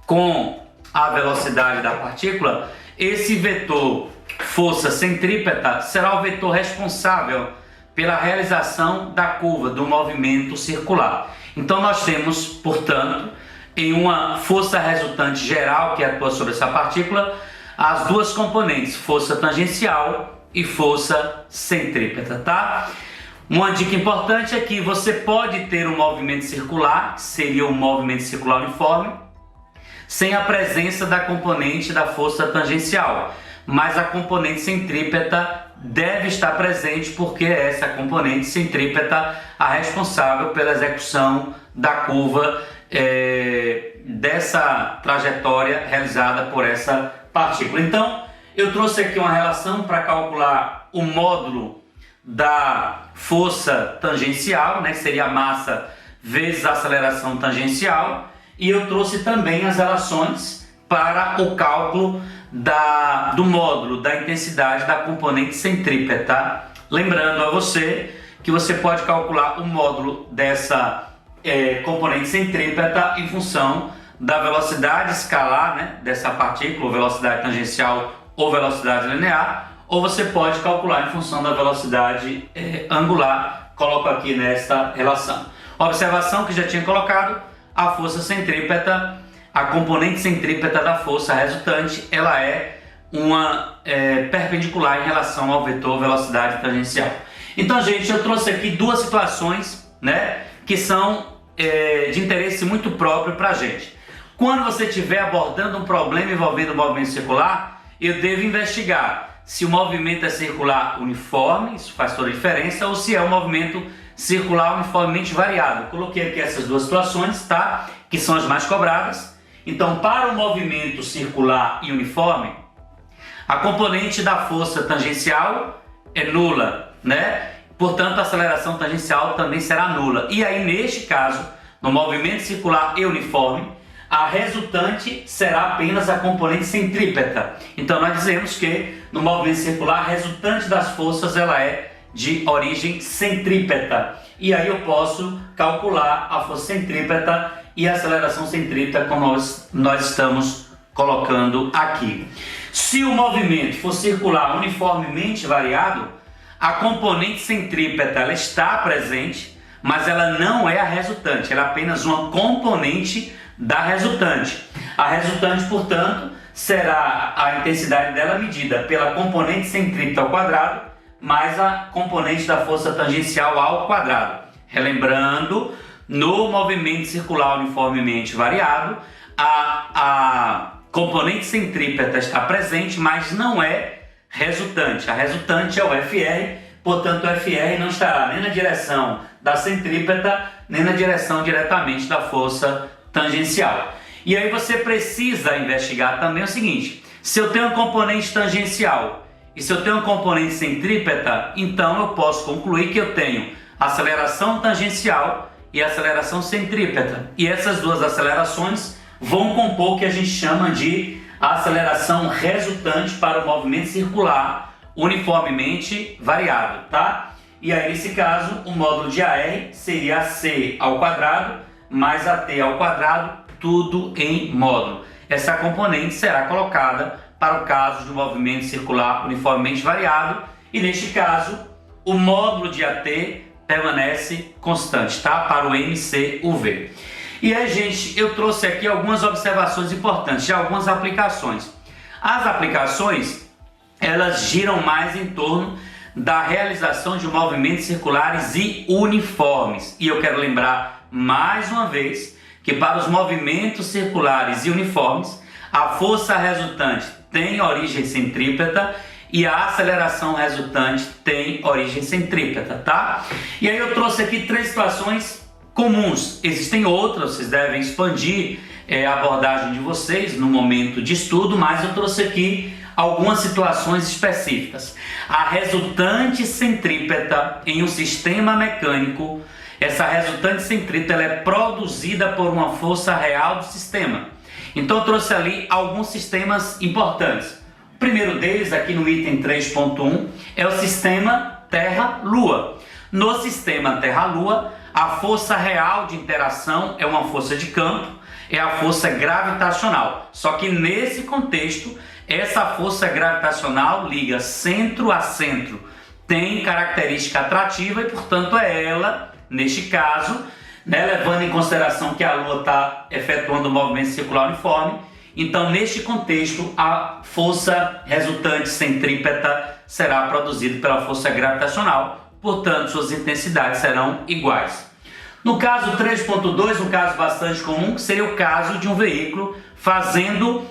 S19: com a velocidade da partícula, esse vetor força centrípeta será o vetor responsável pela realização da curva do movimento circular. Então nós temos, portanto, em uma força resultante geral que atua sobre essa partícula, as duas componentes, força tangencial e força centrípeta, tá? Uma dica importante é que você pode ter um movimento circular, que seria um movimento circular uniforme, sem a presença da componente da força tangencial, mas a componente centrípeta deve estar presente porque é essa componente centrípeta a responsável pela execução da curva dessa trajetória realizada por essa partícula. Então, eu trouxe aqui uma relação para calcular o módulo da força tangencial, né, que seria a massa vezes a aceleração tangencial, e eu trouxe também as relações para o cálculo do módulo da intensidade da componente centrípeta. Lembrando a você que você pode calcular o módulo dessa componente centrípeta em função da velocidade escalar, né, dessa partícula, velocidade tangencial ou velocidade linear, ou você pode calcular em função da velocidade angular. Coloco aqui nesta relação. Observação que já tinha colocado, a força centrípeta, a componente centrípeta da força resultante, ela é uma perpendicular em relação ao vetor velocidade tangencial. Então, gente, eu trouxe aqui duas situações, né, que são de interesse muito próprio para a gente. Quando você estiver abordando um problema envolvendo o movimento circular, eu devo investigar se o movimento é circular uniforme, isso faz toda a diferença, ou se é um movimento circular uniformemente variado. Eu coloquei aqui essas duas situações, tá? Que são as mais cobradas. Então, para o movimento circular e uniforme, a componente da força tangencial é nula, né? Portanto, a aceleração tangencial também será nula. E aí, neste caso, no movimento circular e uniforme, a a resultante será apenas a componente centrípeta. Então nós dizemos que no movimento circular a resultante das forças ela é de origem centrípeta. E aí eu posso calcular a força centrípeta e a aceleração centrípeta como nós estamos colocando aqui. Se o movimento for circular uniformemente variado, a componente centrípeta ela está presente, mas ela não é a resultante, ela é apenas uma componente da resultante. A resultante, portanto, será a intensidade dela medida pela componente centrípeta ao quadrado mais a componente da força tangencial ao quadrado. Relembrando, no movimento circular uniformemente variado, a componente centrípeta está presente, mas não é resultante. A resultante é o FR, portanto o FR não estará nem na direção da centrípeta, nem na direção diretamente da força tangencial. E aí você precisa investigar também o seguinte: se eu tenho uma componente tangencial e se eu tenho uma componente centrípeta, então eu posso concluir que eu tenho aceleração tangencial e aceleração centrípeta. E essas duas acelerações vão compor o que a gente chama de aceleração resultante para o movimento circular uniformemente variado, tá? E aí nesse caso o módulo de AR seria AC ao quadrado mais AT ao quadrado, tudo em módulo. Essa componente será colocada para o caso do movimento circular uniformemente variado e neste caso o módulo de AT permanece constante, tá? Para o MCUV. E aí, gente, eu trouxe aqui algumas observações importantes de algumas aplicações. As aplicações, elas giram mais em torno da realização de movimentos circulares e uniformes. E eu quero lembrar mais uma vez que para os movimentos circulares e uniformes, a força resultante tem origem centrípeta e a aceleração resultante tem origem centrípeta, tá? E aí eu trouxe aqui 3 situações comuns. Existem outras, vocês devem expandir a abordagem de vocês no momento de estudo, mas eu trouxe aqui algumas situações específicas. A resultante centrípeta em um sistema mecânico, essa resultante centrípeta ela é produzida por uma força real do sistema. Então eu trouxe ali alguns sistemas importantes. O primeiro deles, aqui no item 3.1, é o sistema Terra-Lua. No sistema Terra-Lua, a força real de interação é uma força de campo, é a força gravitacional. Só que nesse contexto, essa força gravitacional liga centro a centro, tem característica atrativa e, portanto, é ela, neste caso, né, levando em consideração que a Lua está efetuando um movimento circular uniforme. Então, neste contexto, a força resultante centrípeta será produzida pela força gravitacional, portanto, suas intensidades serão iguais. No caso 3.2, um caso bastante comum, que seria o caso de um veículo fazendo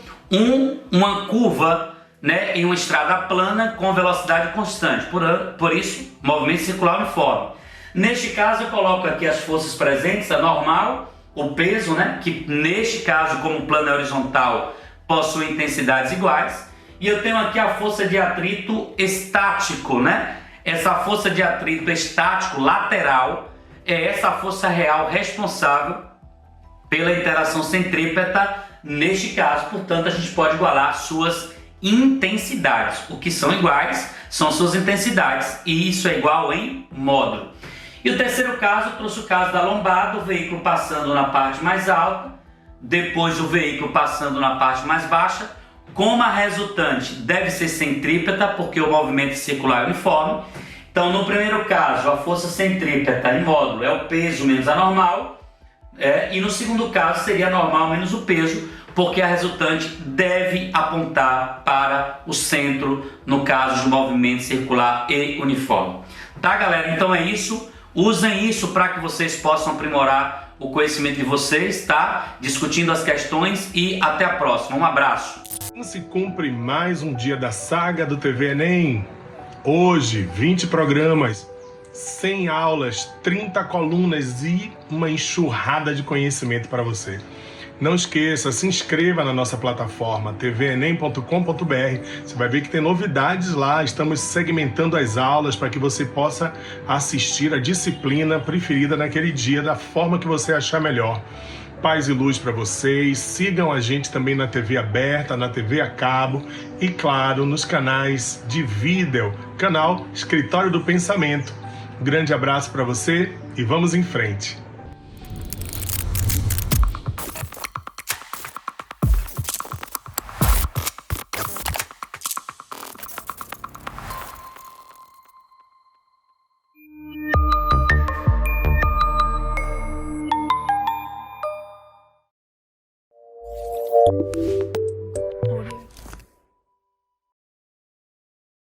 S19: uma curva, né, em uma estrada plana com velocidade constante, por isso, movimento circular uniforme. Neste caso, eu coloco aqui as forças presentes, a normal, o peso, né, que neste caso, como o plano é horizontal, possui intensidades iguais, e eu tenho aqui a força de atrito estático, né? Essa força de atrito estático lateral é essa força real responsável pela interação centrípeta neste caso, portanto a gente pode igualar suas intensidades. O que são iguais são suas intensidades e isso é igual em módulo. E o terceiro caso, eu trouxe o caso da lombada, o veículo passando na parte mais alta, depois o veículo passando na parte mais baixa. Como a resultante deve ser centrípeta, porque o movimento circular é uniforme. Então, no primeiro caso, a força centrípeta em módulo é o peso menos a normal. E no segundo caso, seria a normal menos o peso, porque a resultante deve apontar para o centro, no caso de movimento circular e uniforme. Tá, galera? Então é isso. Usem isso para que vocês possam aprimorar o conhecimento de vocês, tá? Discutindo as questões e até a próxima. Um abraço.
S8: Se cumpre mais um dia da saga do TV Enem. Hoje, 20 programas, 100 aulas, 30 colunas e uma enxurrada de conhecimento para você. Não esqueça, se inscreva na nossa plataforma tvenem.com.br. Você vai ver que tem novidades lá. Estamos segmentando as aulas para que você possa assistir a disciplina preferida naquele dia da forma que você achar melhor. paz e luz para vocês. Sigam a gente também na TV aberta, na TV a cabo e, claro, nos canais de vídeo, canal Escritório do Pensamento. Um grande abraço para você e vamos em frente.